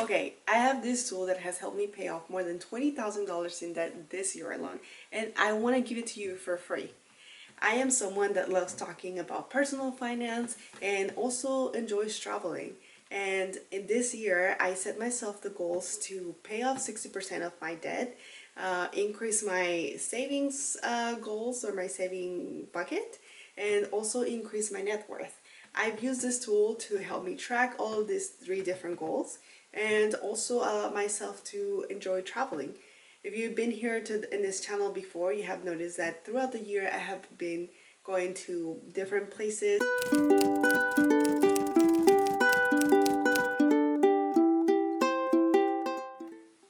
Okay, I have this tool that has helped me pay off more than $20,000 in debt this year alone, and I want to give it to you for free. I am someone that loves talking about personal finance and also enjoys traveling. And in this year, I set myself the goals to pay off 60% of my debt, increase my savings goals or my saving bucket, and also increase my net worth. I've used this tool to help me track all of these three different goals and also allow myself to enjoy traveling. If you've been here in this channel before, you have noticed that throughout the year I have been going to different places.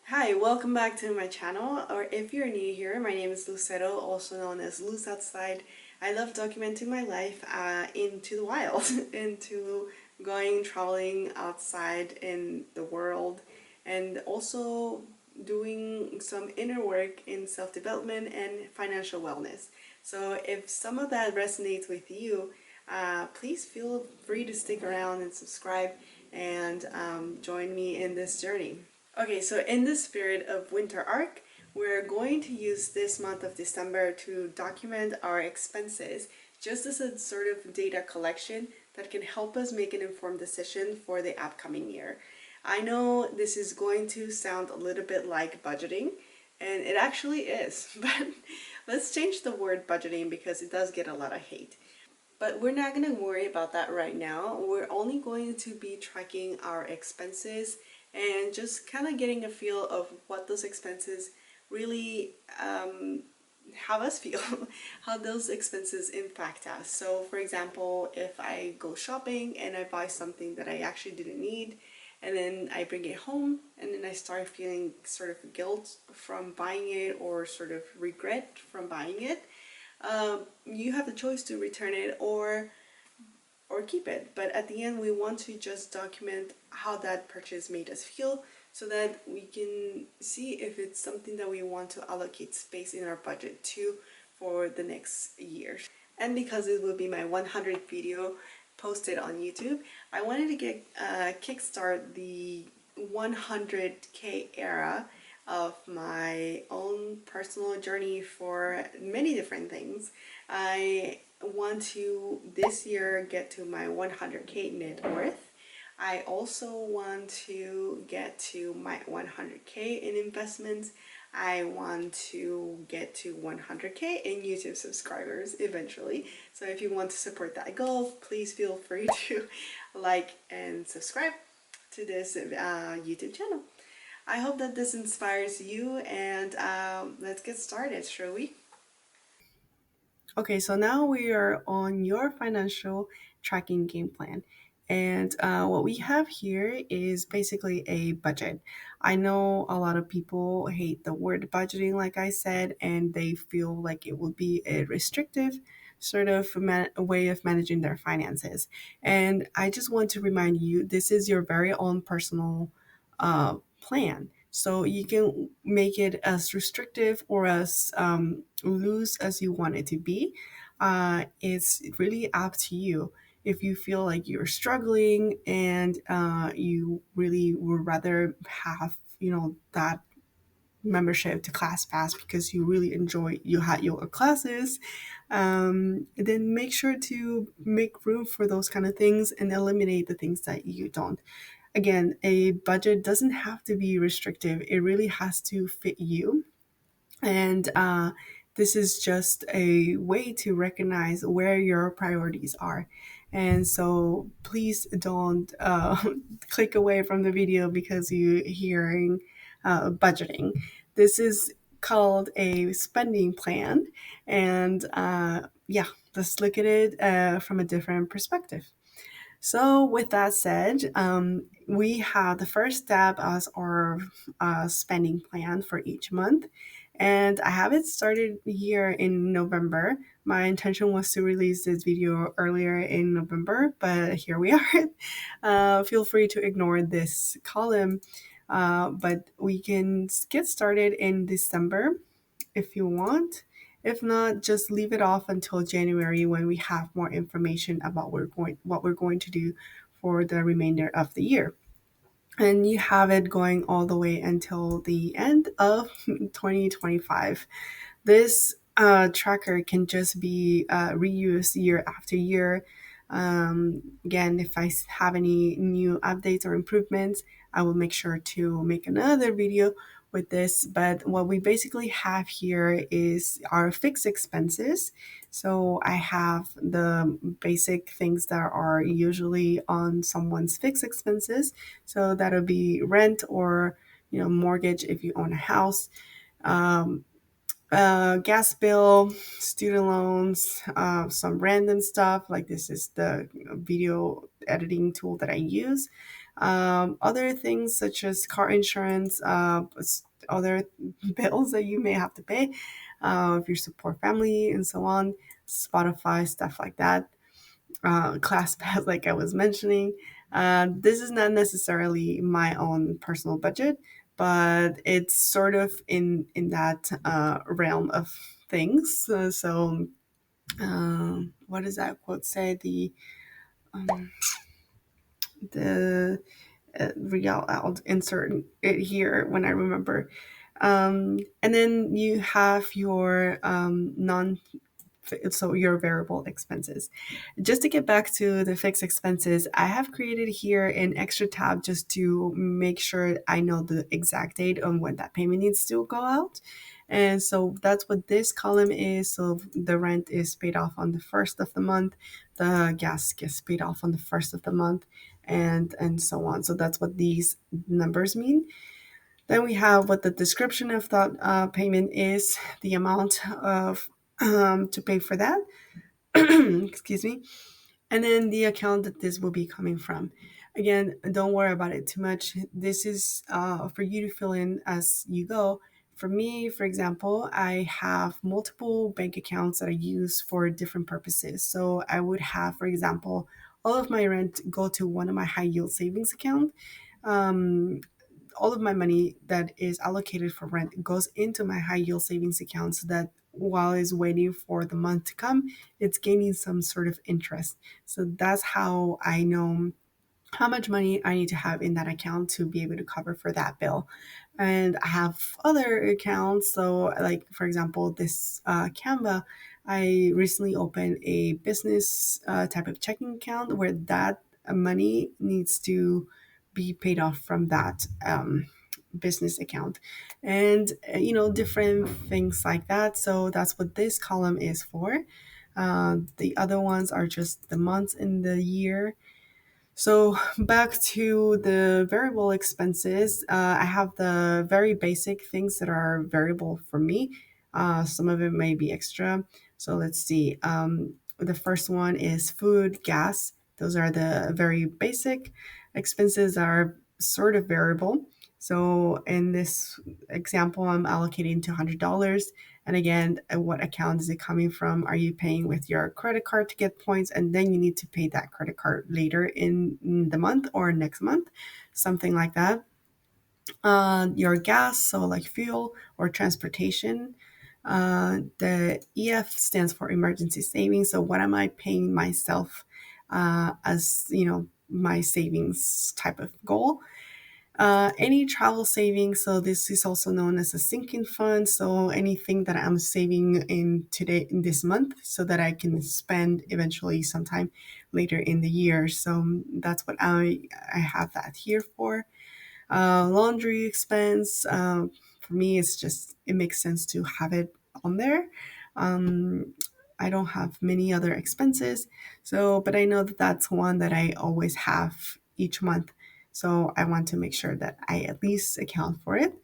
Hi, welcome back to my channel, or if you're new here, my name is Lucero, also known as Luz Outside. I love documenting my life into the wild, into going traveling outside in the world, and also doing some inner work in self-development and financial wellness. So if some of that resonates with you, please feel free to stick around and subscribe and join me in this journey. Okay, so in the spirit of Winter Arc, we're going to use this month of December to document our expenses just as a sort of data collection that can help us make an informed decision for the upcoming year. I know this is going to sound a little bit like budgeting, and it actually is, but let's change the word budgeting because it does get a lot of hate. But we're not going to worry about that right now. We're only going to be tracking our expenses and just kind of getting a feel of what those expenses really have us feel, how those expenses impact us. So, for example, if I go shopping and I buy something that I actually didn't need, and then I bring it home, and then I start feeling sort of guilt from buying it or sort of regret from buying it, you have the choice to return it or keep it. But at the end, we want to just document how that purchase made us feel so that we can see if it's something that we want to allocate space in our budget to for the next year. And because it will be my 100th video posted on YouTube, I wanted to get kickstart the 100K era of my own personal journey for many different things. I want to this year get to my 100K net worth. I also want to get to my 100K in investments. I want to get to 100K in YouTube subscribers eventually. So if you want to support that goal, please feel free to like and subscribe to this YouTube channel. I hope that this inspires you, and let's get started, shall we? Okay, so now we are on your financial tracking game plan. And what we have here is basically a budget. I know a lot of people hate the word budgeting, like I said, and they feel like it would be a restrictive sort of a way of managing their finances. And I just want to remind you this is your very own personal plan. So you can make it as restrictive or as loose as you want it to be. It's really up to you. If you feel like you're struggling and you really would rather have, that membership to ClassPass because you really enjoy you had yoga classes, then make sure to make room for those kind of things and eliminate the things that you don't. Again, a budget doesn't have to be restrictive, it really has to fit you. And this is just a way to recognize where your priorities are. And so please don't click away from the video because you're hearing budgeting. This is called a spending plan. And yeah, let's look at it from a different perspective. So, with that said, we have the first step as our spending plan for each month. And I have it started here in November. My intention was to release this video earlier in November, but here we are. Feel free to ignore this column, but we can get started in December if you want. If not, just leave it off until January when we have more information about what we're going to do for the remainder of the year. and you have it going all the way until the end of 2025. This tracker can just be reused year after year. Again, if I have any new updates or improvements, I will make sure to make another video with this. But what we basically have here is our fixed expenses. So I have the basic things that are usually on someone's fixed expenses. So that'll be rent or mortgage if you own a house, um, gas bill, student loans, some random stuff like this is the video editing tool that I use. Other things such as car insurance, other bills that you may have to pay if you support family and so on, Spotify, stuff like that, class pass, like I was mentioning. This is not necessarily my own personal budget, but it's sort of in that realm of things. What does that quote say? Um, the real, I'll insert it here when I remember. And then you have your non so your variable expenses. Just to get back to the fixed expenses, I have created here an extra tab just to make sure I know the exact date on when that payment needs to go out. And so that's what this column is. So the rent is paid off on the first of the month, the gas gets paid off on the first of the month, and so on. So that's what these numbers mean. Then we have what the description of that payment is, the amount of to pay for that. Excuse me. And then the account that this will be coming from. Again, don't worry about it too much. This is for you to fill in as you go. For me, for example, I have multiple bank accounts that I use for different purposes. So I would have, for example, all of my rent go to one of my high yield savings account. Um, all of my money that is allocated for rent goes into my high yield savings account so that while it's waiting for the month to come, it's gaining some sort of interest. So that's how I know how much money I need to have in that account to be able to cover for that bill. And I have other accounts. So, like for example, this Canva, I recently opened a business type of checking account where that money needs to be paid off from that business account, and different things like that. So that's what this column is for. The other ones are just the months in the year. So back to the variable expenses, I have the very basic things that are variable for me. Some of it may be extra. So let's see. The first one is food, gas. Those are the very basic expenses that are sort of variable. So in this example, I'm allocating $200. And again, what account is it coming from? Are you paying with your credit card to get points? And then you need to pay that credit card later in the month or next month, something like that. Your gas, so like fuel or transportation. The EF stands for emergency savings. So what am I paying myself as, my savings type of goal? Any travel savings, so this is also known as a sinking fund. So anything that I'm saving in this month so that I can spend eventually sometime later in the year. So that's what I have that here for. Laundry expense, for me, it's just, it makes sense to have it on there. Um, I don't have many other expenses. So, but I know that that's one that I always have each month. So I want to make sure that I at least account for it.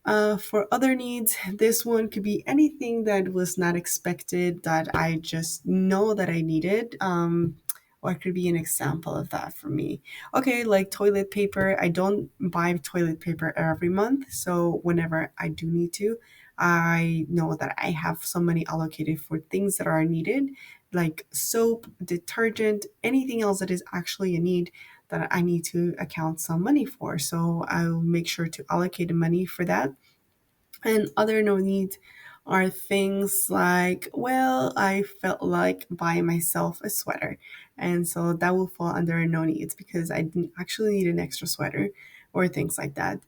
For other needs, this one could be anything that was not expected that I just know that I needed. Or it could be an example of that for me. Okay, like toilet paper. I don't buy toilet paper every month. So whenever I do need to, I know that I have some money allocated for things that are needed, like soap, detergent, anything else that is actually a need that I need to account some money for. So I'll make sure to allocate the money for that. And other no needs are things like, well, I felt like buying myself a sweater. And so that will fall under no needs because I didn't actually need an extra sweater. or things like that.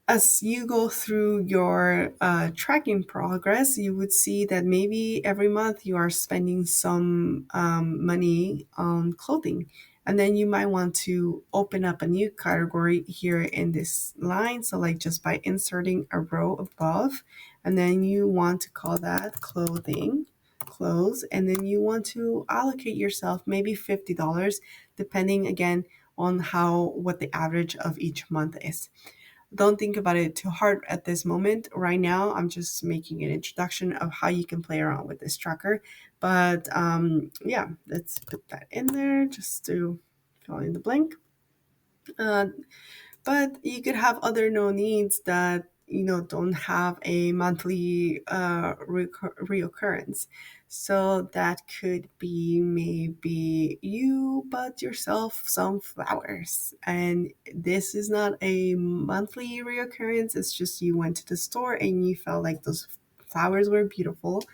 As you go through your tracking progress, you would see that maybe every month you are spending some money on clothing. And then you might want to open up a new category here in this line. So, like just by inserting a row above, and then you want to call that clothing, clothes, and then you want to allocate yourself maybe $50, depending again on how what the average of each month is. Don't think about it too hard at this moment. Right now, I'm just making an introduction of how you can play around with this tracker. But yeah, let's put that in there just to fill in the blank. Uh, but you could have other no needs that don't have a monthly reoccurrence. So that could be maybe you bought yourself some flowers, and this is not a monthly reoccurrence. It's just you went to the store and you felt like those flowers were beautiful,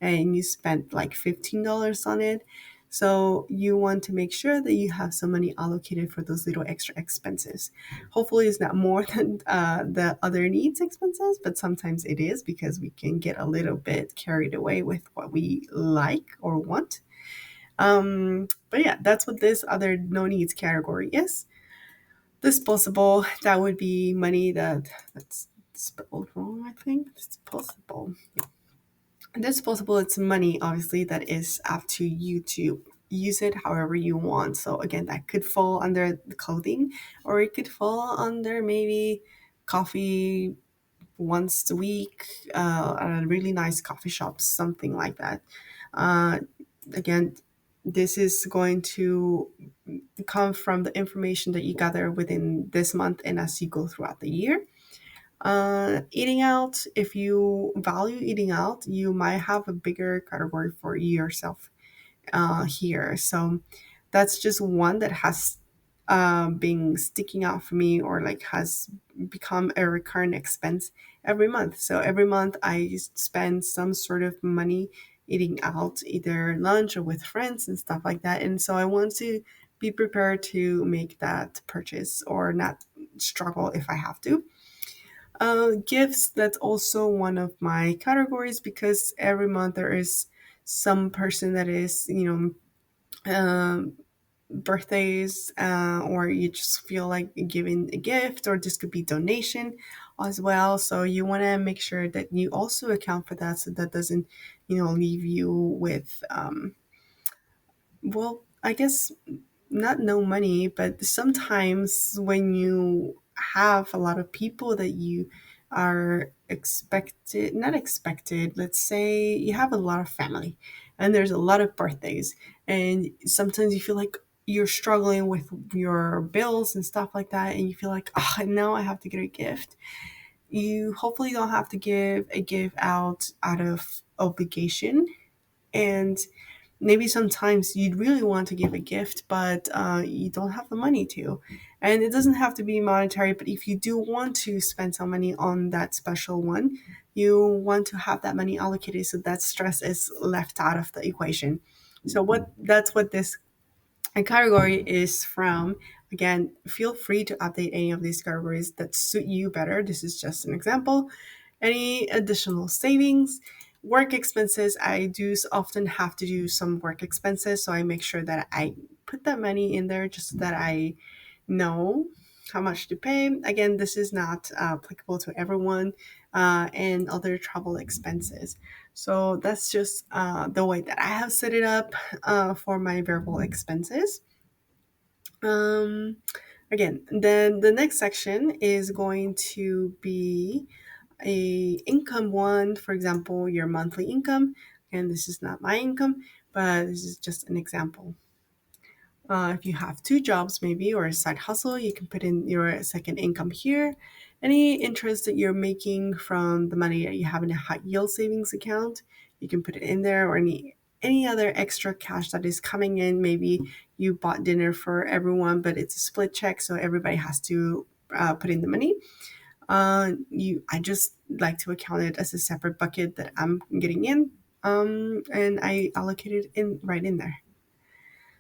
and you spent like $15 on it. So you want to make sure that you have some money allocated for those little extra expenses. Hopefully, it's not more than the other needs expenses, but sometimes it is because we can get a little bit carried away with what we like or want. But yeah, that's what this other no needs category is. Disposable, that would be money that's spelled wrong, I think. Disposable. Disposable, it's money, obviously, that is up to you to use it however you want. So again, that could fall under the clothing, or it could fall under maybe coffee once a week at a really nice coffee shop, something like that. Uh, Again, this is going to come from the information that you gather within this month and as you go throughout the year. Eating out, if you value eating out, you might have a bigger category for yourself here. So that's just one that has been sticking out for me, or like has become a recurrent expense every month. So every month I spend some sort of money eating out, either lunch or with friends and stuff like that. And so I want to be prepared to make that purchase or not struggle if I have to. Gifts, that's also one of my categories because every month there is some person that is, birthdays, or you just feel like giving a gift, or this could be donation as well. So you want to make sure that you also account for that so that doesn't, leave you with, well, I guess not no money, but sometimes when you have a lot of people that you are expected, not expected, let's say you have a lot of family and there's a lot of birthdays, and sometimes you feel like you're struggling with your bills and stuff like that, and you feel like, oh, now I have to get a gift. You hopefully don't have to give a gift out of obligation, and maybe sometimes you'd really want to give a gift, but you don't have the money to. And it doesn't have to be monetary, but if you do want to spend some money on that special one, you want to have that money allocated so that stress is left out of the equation. So what this category is from. Again, feel free to update any of these categories that suit you better. This is just an example. Any additional savings, work expenses, I do often have to do some work expenses, so I make sure that I put that money in there just so that I know how much to pay. Again, this is not applicable to everyone, and other travel expenses. So that's just the way that I have set it up for my variable expenses. Um, Again, then the next section is going to be a income one. For example, your monthly income. And this is not my income, but this is just an example. If you have two jobs, maybe, or a side hustle, you can put in your second income here. Any interest that you're making from the money that you have in a high yield savings account, you can put it in there, or any other extra cash that is coming in. Maybe you bought dinner for everyone, but it's a split check, so everybody has to put in the money. I just like to account it as a separate bucket that I'm getting in, and I allocate it in right in there.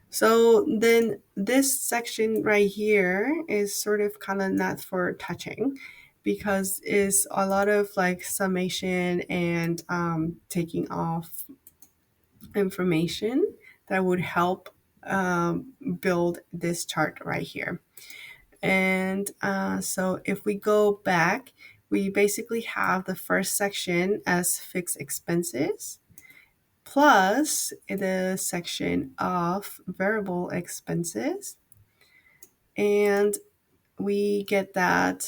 So then this section right here is sort of kind of not for touching because it's a lot of like summation and taking off information that would help build this chart right here. And so if we go back, we basically have the first section as fixed expenses plus the section of variable expenses. And we get that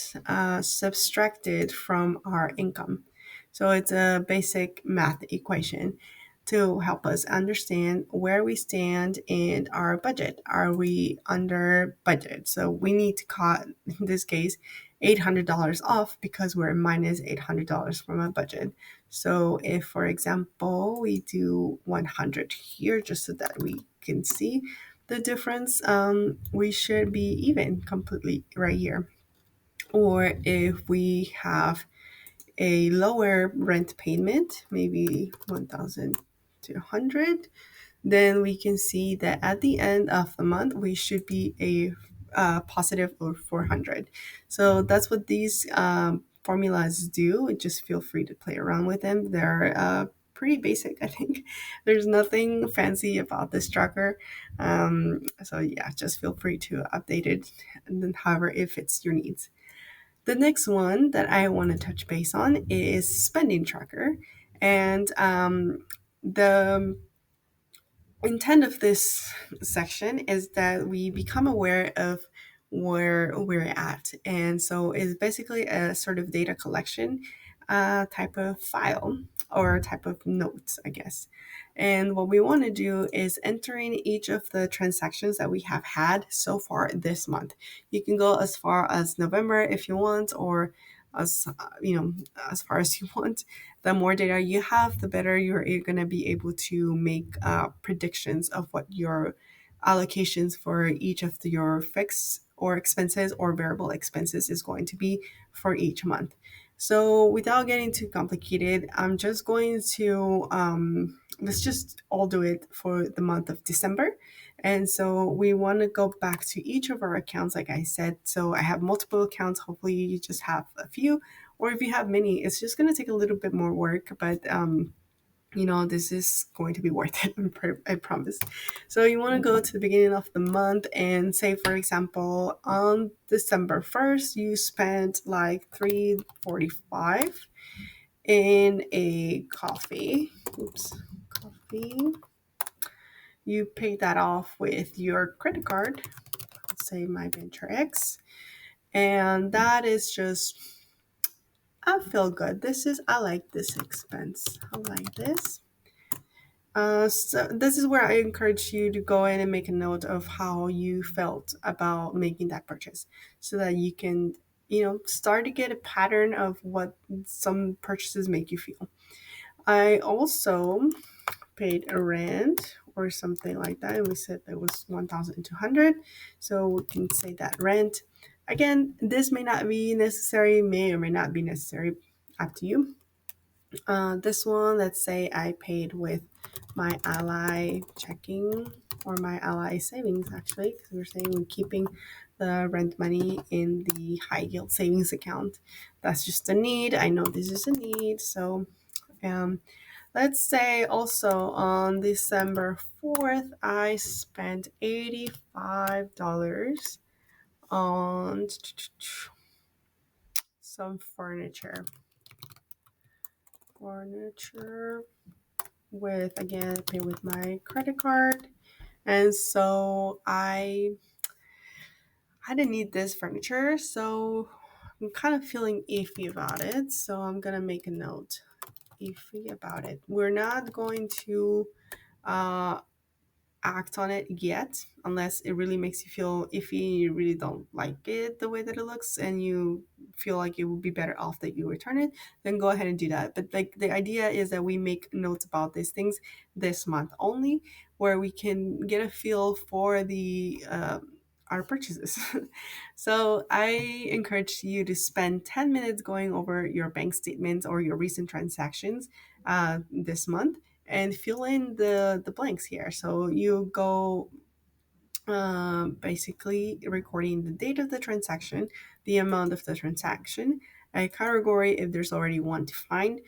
subtracted from our income. So it's a basic math equation to help us understand where we stand in our budget. Are we under budget? So we need to cut, in this case, $800 off because we're minus $800 from our budget. So if, for example, we do 100 here, just so that we can see the difference, we should be even completely right here. Or if we have a lower rent payment, maybe 1,200, then we can see that at the end of the month we should be a positive of 400. So that's what these formulas do. Just feel free to play around with them. They're pretty basic, I think. There's nothing fancy about this tracker. So yeah, just feel free to update it, and then however it fits your needs. The next one that I want to touch base on is spending tracker. And the intent of this section is that we become aware of where we're at. And so it's basically a sort of data collection type of file or type of notes, I guess. And what we want to do is entering each of the transactions that we have had so far this month. You can go as far as November if you want, or as as far as you want. The more data you have, the better you're going to be able to make predictions of what your allocations for each of your fixed or expenses or variable expenses is going to be for each month. So without getting too complicated, I'm just going to let's just all do it for the month of December. And so we want to go back to each of our accounts, like I said. So I have multiple accounts. Hopefully, you just have a few, or if you have many, it's just going to take a little bit more work. But this is going to be worth it. I promise. So you want to go to the beginning of the month and say, for example, on December 1st, you spent like $345 in a coffee. Oops, coffee. You pay that off with your credit card, let's say my Venture X, and that is just, I feel good. I like this expense. I like this. So this is where I encourage you to go in and make a note of how you felt about making that purchase, so that you can, start to get a pattern of what some purchases make you feel. I also paid a rent or something like that, and we said that was 1,200. So we can say that rent. Again, this may not be necessary, may or may not be necessary, up to you. This one, let's say I paid with my Ally checking or my Ally savings, actually, because we're saying we're keeping the rent money in the high yield savings account. That's just a need. I know this is a need. So let's say also on December 4th, I spent $85 on some furniture. With, again, I pay with my credit card. And so I didn't need this furniture, so I'm kind of feeling iffy about it. So I'm gonna make a note. Iffy about it. We're not going to uh, act on it yet unless it really makes you feel iffy, you really don't like it the way that it looks, and you feel like it would be better off that you return it, then go ahead and do that. But like, the idea is that we make notes about these things this month only, where we can get a feel for the our purchases. So I encourage you to spend 10 minutes going over your bank statements or your recent transactions this month, and fill in the blanks here. So you go basically recording the date of the transaction, the amount of the transaction, a category if there's already one defined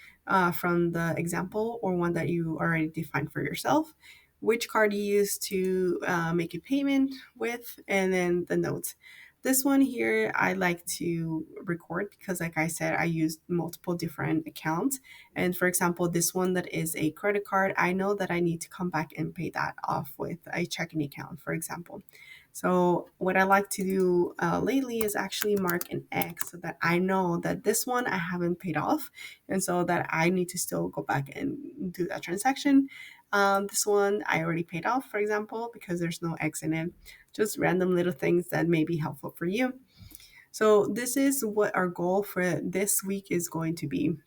from the example or one that you already defined for yourself, which card you use to make a payment with, and then the notes. This one here I like to record because, like I said, I use multiple different accounts. And for example, this one that is a credit card, I know that I need to come back and pay that off with a checking account, for example. So what I like to do lately is actually mark an X so that I know that this one I haven't paid off, and so that I need to still go back and do that transaction. This one I already paid off, for example, because there's no X in it. Just random little things that may be helpful for you. So this is what our goal for this week is going to be.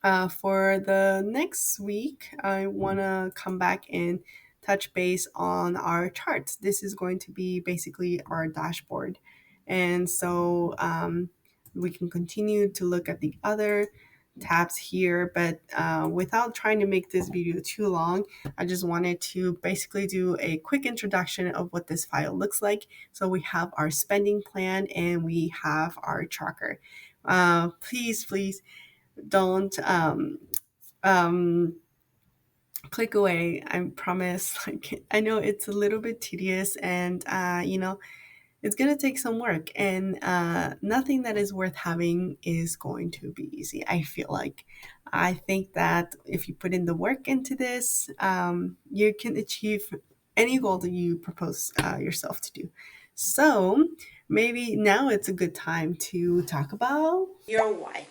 For the next week, I want to come back and touch base on our charts. This is going to be basically our dashboard. And so we can continue to look at the other tabs here, but without trying to make this video too long, I just wanted to basically do a quick introduction of what this file looks like. So we have our spending plan and we have our tracker. Please don't um, click away. I promise. Like, I know it's a little bit tedious, and it's gonna take some work, and nothing that is worth having is going to be easy. I feel like. I think that if you put in the work into this, you can achieve any goal that you propose yourself to do. So maybe now it's a good time to talk about your why.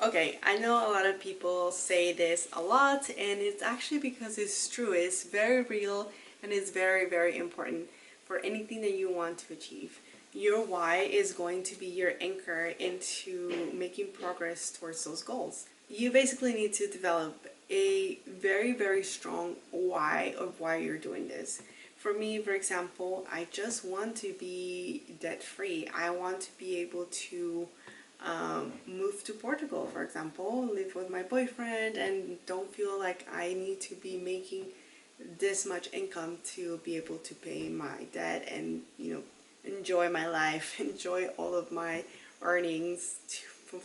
Okay, I know a lot of people say this a lot, and it's actually because it's true. It's very real and it's very, very important for anything that you want to achieve. Your why is going to be your anchor into making progress towards those goals. You basically need to develop a very, very strong why of why you're doing this. For me, for example, I just want to be debt free. I want to be able to move to Portugal, for example, live with my boyfriend, and don't feel like I need to be making this much income to be able to pay my debt and, enjoy my life, enjoy all of my earnings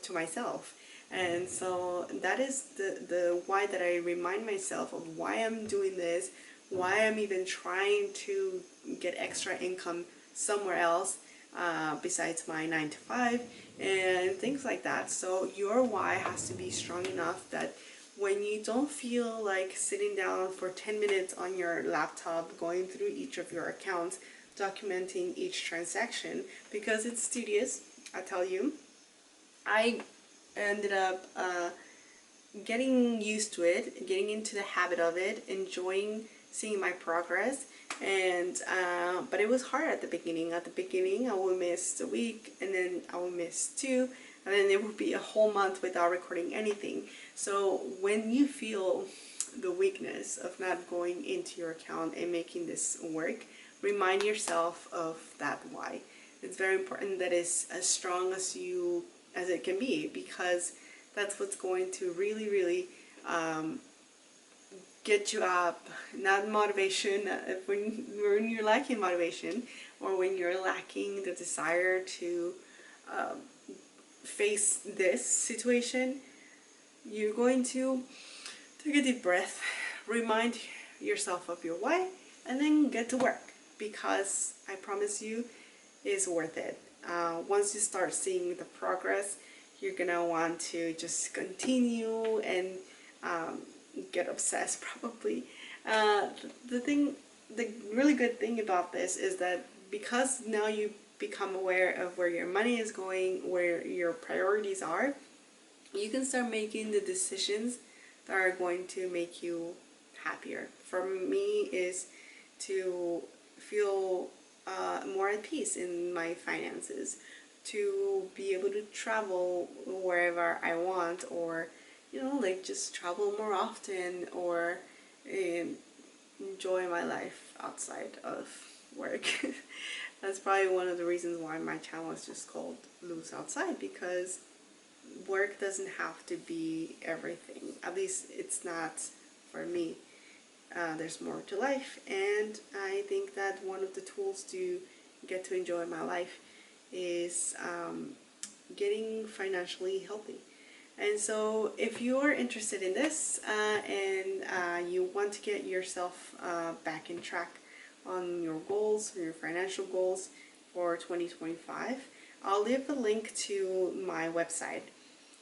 to myself. And so that is the why that I remind myself of why I'm doing this, why I'm even trying to get extra income somewhere else besides my 9 to 5 and things like that. So your why has to be strong enough that when you don't feel like sitting down for 10 minutes on your laptop going through each of your accounts, documenting each transaction, because it's tedious, I tell you. I ended up getting used to it, getting into the habit of it, enjoying seeing my progress. And but it was hard at the beginning. At the beginning, I would miss a week, and then I would miss two, and then it would be a whole month without recording anything. So when you feel the weakness of not going into your account and making this work, remind yourself of that why. It's very important that it's as strong as it can be, because that's what's going to really, really get you up. Not motivation when you're lacking motivation, or when you're lacking the desire to face this situation. You're going to take a deep breath, remind yourself of your why, and then get to work, because I promise you it's worth it. Once you start seeing the progress, you're gonna want to just continue and get obsessed probably. The really good thing about this is that because now you become aware of where your money is going, where your priorities are, you can start making the decisions that are going to make you happier. For me, is to feel more at peace in my finances, to be able to travel wherever I want, or like just travel more often, or enjoy my life outside of work. That's probably one of the reasons why my channel is just called Luz Outside, because work doesn't have to be everything. At least it's not for me. there's more to life, and I think that one of the tools to get to enjoy my life is getting financially healthy. And so if you are interested in this and you want to get yourself back in track on your goals, your financial goals for 2025, I'll leave a link to my website.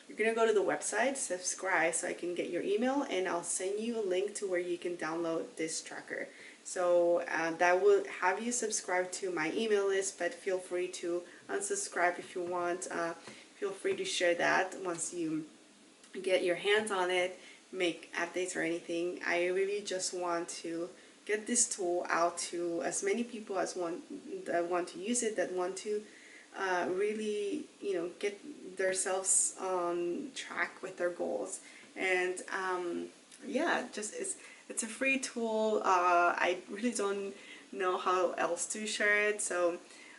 You're going to go to the website, subscribe so I can get your email, and I'll send you a link to where you can download this tracker. So that will have you subscribe to my email list, but feel free to unsubscribe if you want. Feel free to share that once you get your hands on it, make updates or anything. I really just want to get this tool out to as many people as that want to use it, that want to really, get themselves on track with their goals. And yeah, just it's a free tool. I really don't know how else to share it, so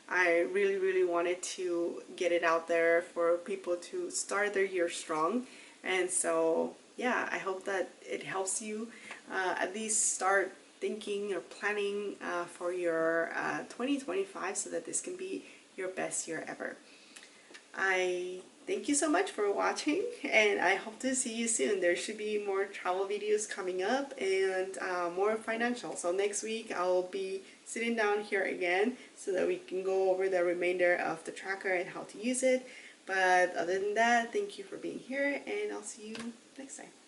I really wanted to get it out there for people to start their year strong. And so yeah, I hope that it helps you at least start thinking or planning for your 2025 so that this can be your best year ever. I thank you so much for watching, and I hope to see you soon. There should be more travel videos coming up and more financial. So next week I'll be sitting down here again so that we can go over the remainder of the tracker and how to use it. But other than that, thank you for being here, and I'll see you next time.